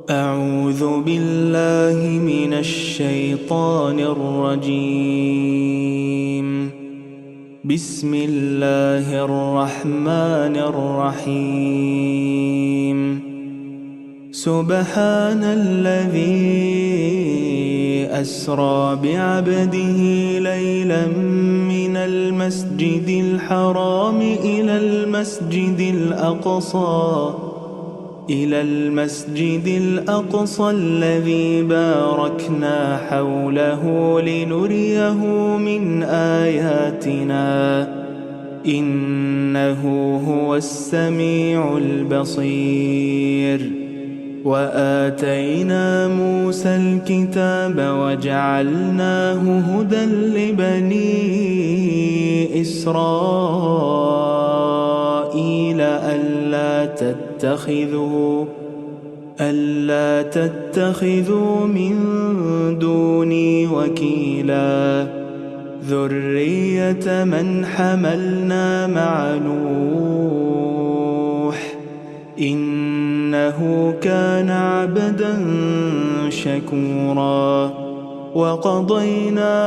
أعوذ بالله من الشيطان الرجيم. بسم الله الرحمن الرحيم. سبحان الذي أسرى بعبده ليلا من المسجد الحرام إلى المسجد الأقصى الذي باركنا حوله لنريه من آياتنا إنه هو السميع البصير. وآتينا موسى الكتاب وجعلناه هدى لبني إسرائيل ألا تتخذوا من دوني وكيلا ذرية من حملنا مع نوح إنه كان عبدا شكورا. وقضينا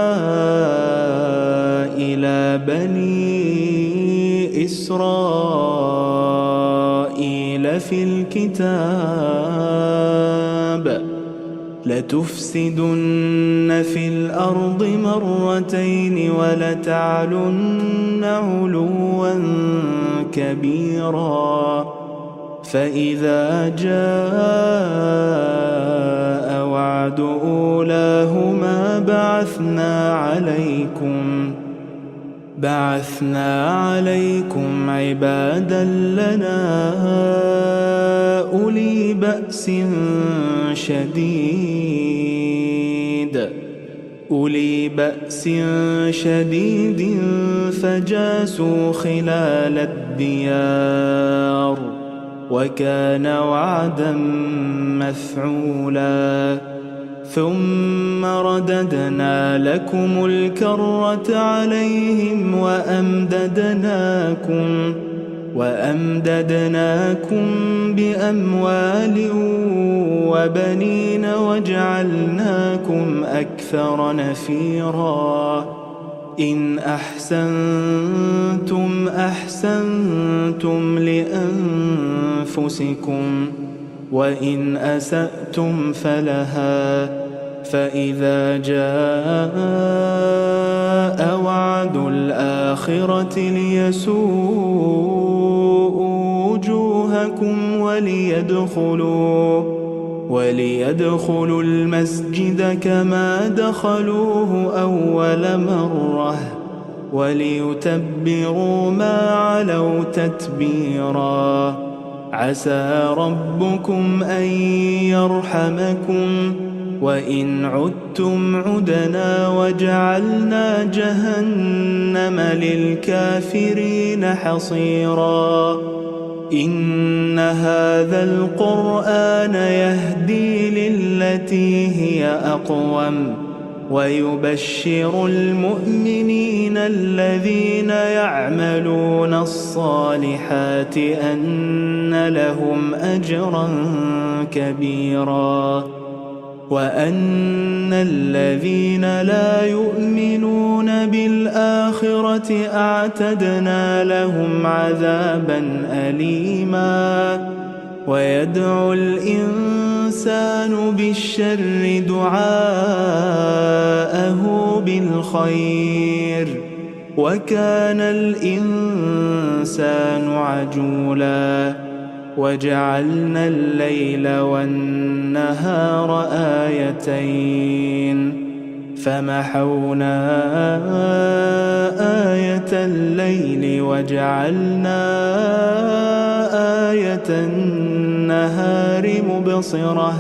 إلى بني إسرائيل في الكتاب لتفسدن في الأرض مرتين ولتعلن علوا كبيرا. فإذا جاء وعد أولاهما بعثنا عليكم عبادا لنا أولي بأس شديد فجاسوا خلال الديار وكان وعدا مفعولا. ثم رددنا لكم الكرة عليهم وأمددناكم بأموال وبنين وجعلناكم أكثر نفيرا. إن أحسنتم لأنفسكم وإن أسأتم فلها. فإذا جاء وعد الآخرة ليسوءوا وجوهكم وليدخلوا المسجد كما دخلوه أول مرة وليتبروا ما علوا تتبيرا. عسى ربكم أن يرحمكم وإن عدتم عدنا وجعلنا جهنم للكافرين حصيرا. إن هذا القرآن يهدي للتي هي أقوم ويبشر المؤمنين الذين يعملون الصالحات أن لهم أجرا كبيرا. وأن الذين لا يؤمنون بالآخرة أعتدنا لهم عذابا أليما. ويدعو الإنسان بالشر دعاءه بالخير وكان الإنسان عجولا. وجعلنا الليل والنهار آيتين فمحونا آية الليل وجعلنا آية النهار مبصرة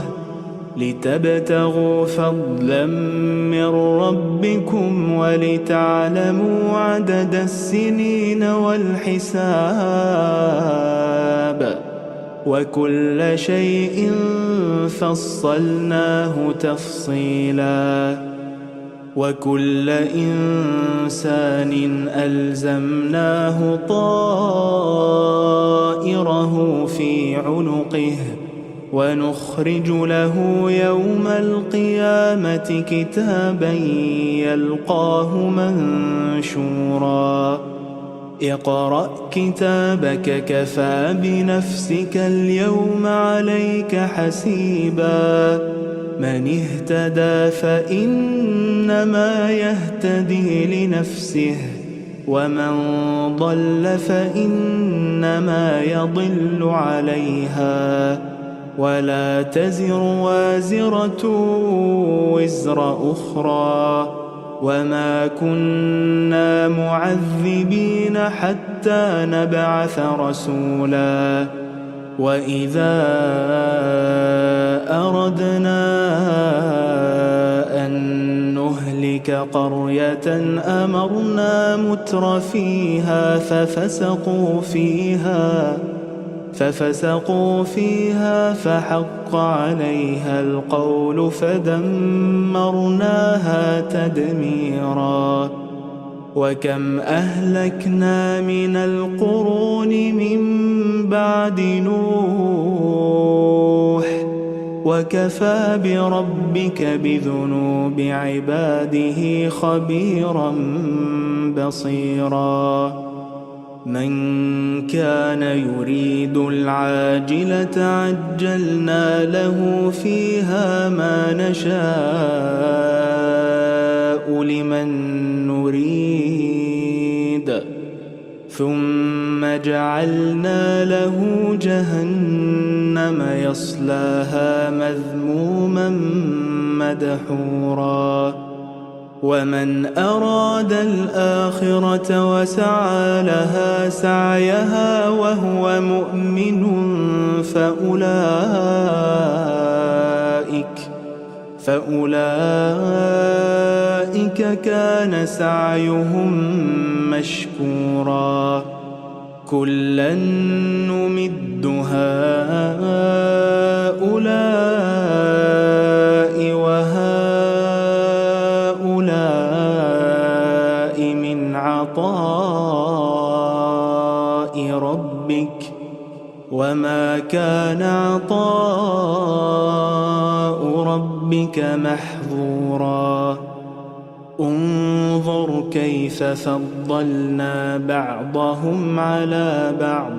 لتبتغوا فضلا من ربكم ولتعلموا عدد السنين والحساب وكل شيء فصلناه تفصيلا. وكل إنسان ألزمناه طائره في عنقه ونخرج له يوم القيامة كتابا يلقاه منشورا اقرأ كتابك كفى بنفسك اليوم عليك حسيبا من اهتدى فإنما يهتدي لنفسه ومن ضل فإنما يضل عليها ولا تزر وازرة وزر أخرى وما كنا معذبين حتى نبعث رسولا وإذا أردنا أن نهلك قرية أمرنا مترفيها ففسقوا فيها فحق عليها القول فدمرناها تدميرا وكم أهلكنا من القرون من بعد نوح وكفى بربك بذنوب عباده خبيرا بصيرا من كان يريد العاجلة عجلنا له فيها ما نشاء لمن نريد ثم جعلنا له جهنم يصلاها مذموما مدحورا ومن أراد الآخرة وسعى لها سعيها وهو مؤمن فأولئك كان سعيهم مشكورا كلا نمد هؤلاء وهؤلاء من عطاء ربك وما كان عطاء ربك محظورا انظر كيف فضلنا بعضهم على بعض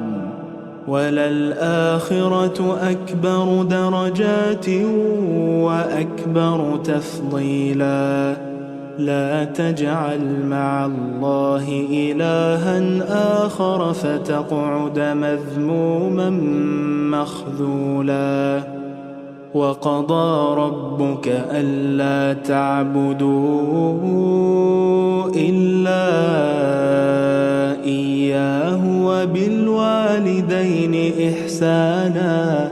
وللآخرة أكبر درجات وأكبر تفضيلا لا تجعل مع الله إلها آخر فتقعد مذموما مخذولا وقضى ربك ألا تعبدوا إلا إياه وبالوالدين إحسانا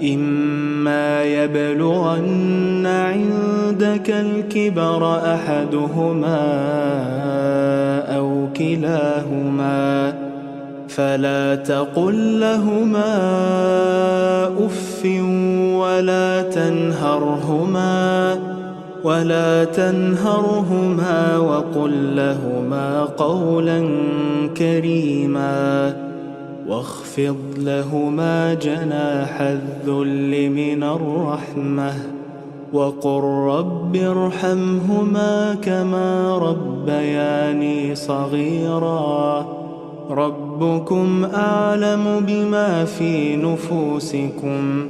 إما يبلغن عندك الكبر أحدهما أو كلاهما فلا تقل لهما أف ولا تنهرهما وقل لهما قولا كريما واخفض لهما جناح الذل من الرحمة وقل رب ارحمهما كما ربياني صغيرا ربكم أعلم بما في نفوسكم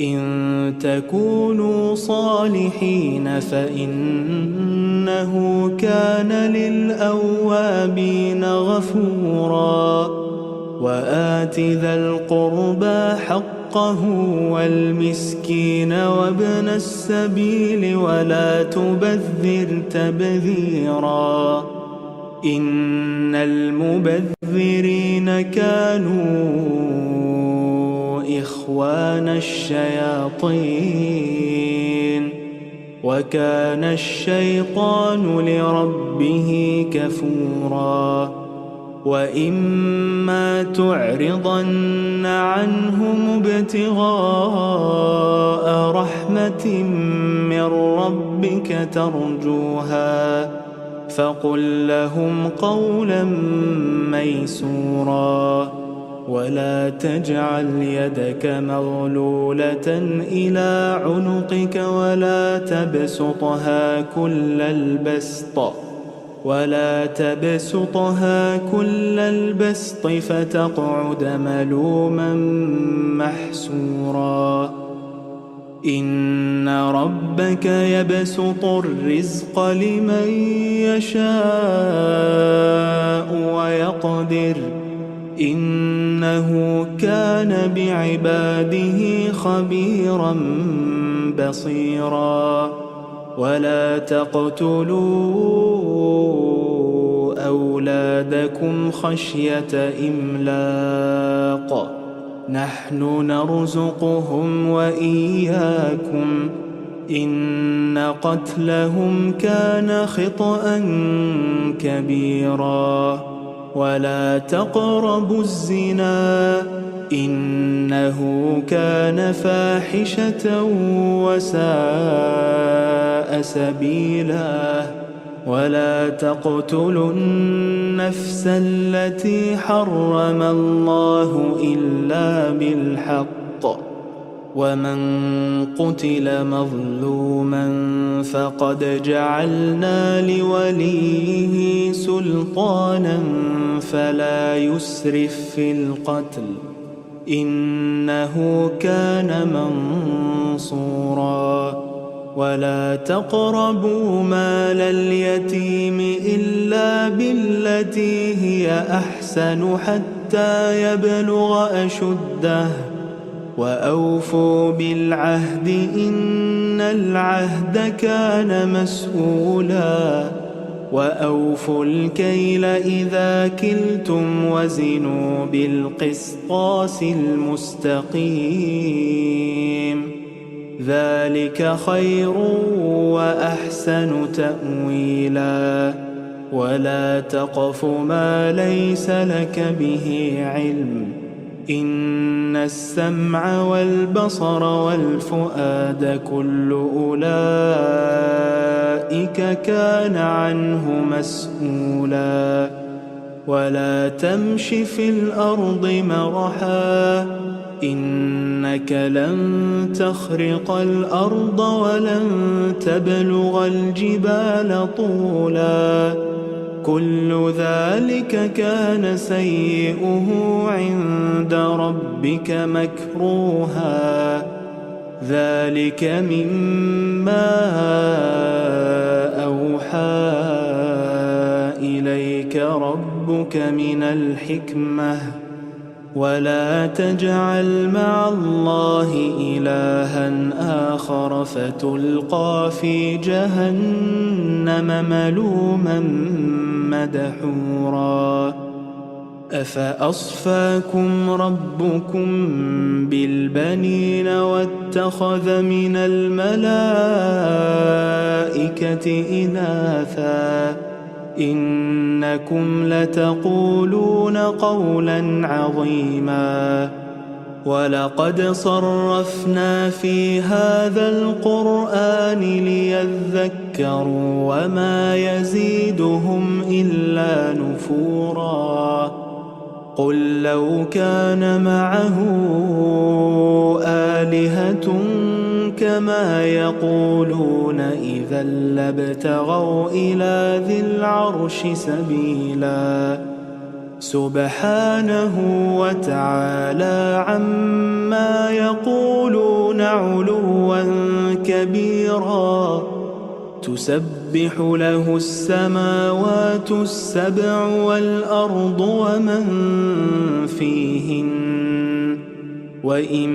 إن تكونوا صالحين فإنه كان للأوابين غفورا وآت ذا القربى حقه والمسكين وابن السبيل ولا تبذر تبذيرا إن المبذرين كانوا إخوان الشياطين وكان الشيطان لربه كفورا وإما تعرضن عنهم ابتغاء رحمة من ربك ترجوها فقل لهم قولا ميسورا ولا تجعل يدك مغلولة إلى عنقك ولا تبسطها كل البسط فتقعد ملوما محسورا إن ربك يبسط الرزق لمن يشاء ويقدر إنه كان بعباده خبيرا بصيرا ولا تقتلوا أولادكم خشية إملاق نحن نرزقهم وإياكم إن قتلهم كان خطأ كبيرا ولا تقربوا الزنا إنه كان فاحشة وساء سبيلا ولا تقتلوا النفس التي حرم الله إلا بالحق ومن قتل مظلوما فقد جعلنا لوليه سلطانا فلا يسرف في القتل إنه كان منصورا ولا تقربوا مال اليتيم إلا بالتي هي أحسن حتى يبلغ أشده وأوفوا بالعهد إن العهد كان مسؤولا وأوفوا الكيل إذا كلتم وزنوا بالقسطاس المستقيم ذلك خير وأحسن تأويلا ولا تقف ما ليس لك به علم إن السمع والبصر والفؤاد كل أولئك كان عنه مسؤولا ولا تمش في الأرض مرحا إنك لن تخرق الأرض ولن تبلغ الجبال طولا كل ذلك كان سيئه عند ربك مكروها ذلك مما أوحى إليك ربك من الحكمة ولا تجعل مع الله إلها آخر فتلقى في جهنم ملوما مدحورا أفأصفاكم ربكم بالبنين واتخذ من الملائكة إناثا إنكم لتقولون قولا عظيما ولقد صرفنا في هذا القرآن ليذكروا وما يزيدهم إلا نفورا قل لو كان معه آلهة كما يقولون إذا لابتغوا إلى ذي العرش سبيلا سبحانه وتعالى عما يقولون علوا كبيرا تسبح له السماوات السبع والأرض ومن فيهن وإن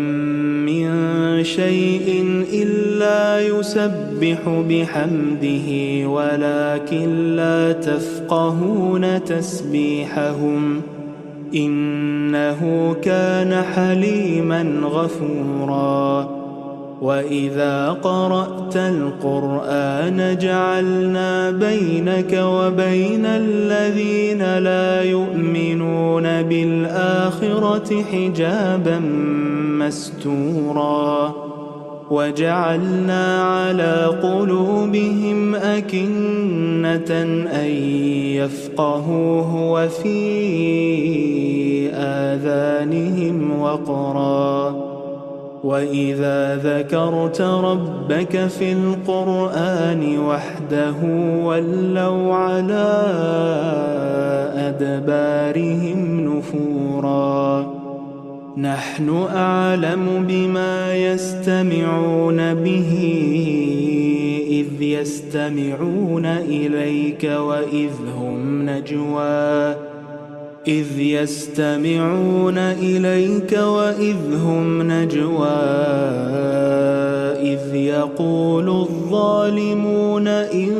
من شيء إلا يسبح بحمده ولكن لا تفقهون تسبيحهم إنه كان حليما غفورا وإذا قرأت القرآن جعلنا بينك وبين الذين لا يؤمنون بالآخرة حجابا مستورا وجعلنا على قلوبهم أكنة أن يفقهوه وفي آذانهم آذانهم وقرا وإذا ذكرت ربك في القرآن وحده ولوا على أدبارهم نفورا نحن أعلم بما يستمعون به إذ يستمعون إليك وإذ هم نجوى إذ يقول الظالمون إن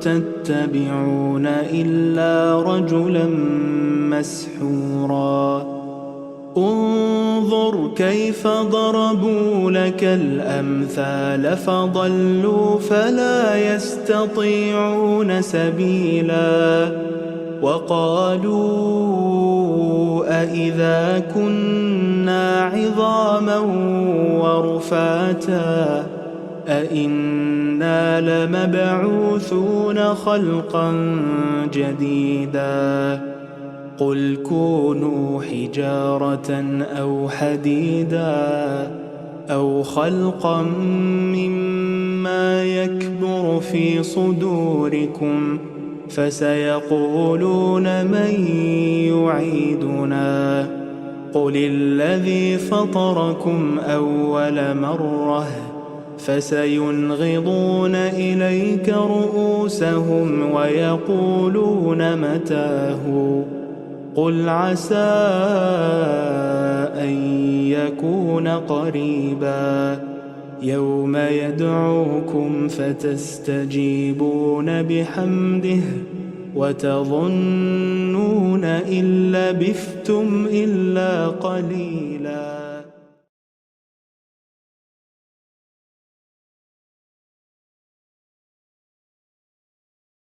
تتبعون إلا رجلا مسحورا انظر كيف ضربوا لك الأمثال فضلوا فلا يستطيعون سبيلا وقالوا أإذا كنا عظاما ورفاتا أإنا لمبعوثون خلقا جديدا قل كونوا حجارة أو حديدا أو خلقا مما يكبر في صدوركم فسيقولون من يعيدنا قل الذي فطركم أول مرة فسينغضون إليك رؤوسهم ويقولون متاه قل عسى أن يكون قريبا يوم يدعوكم فتستجيبون بحمده وتظنون إن لبثتم إلا قليلا.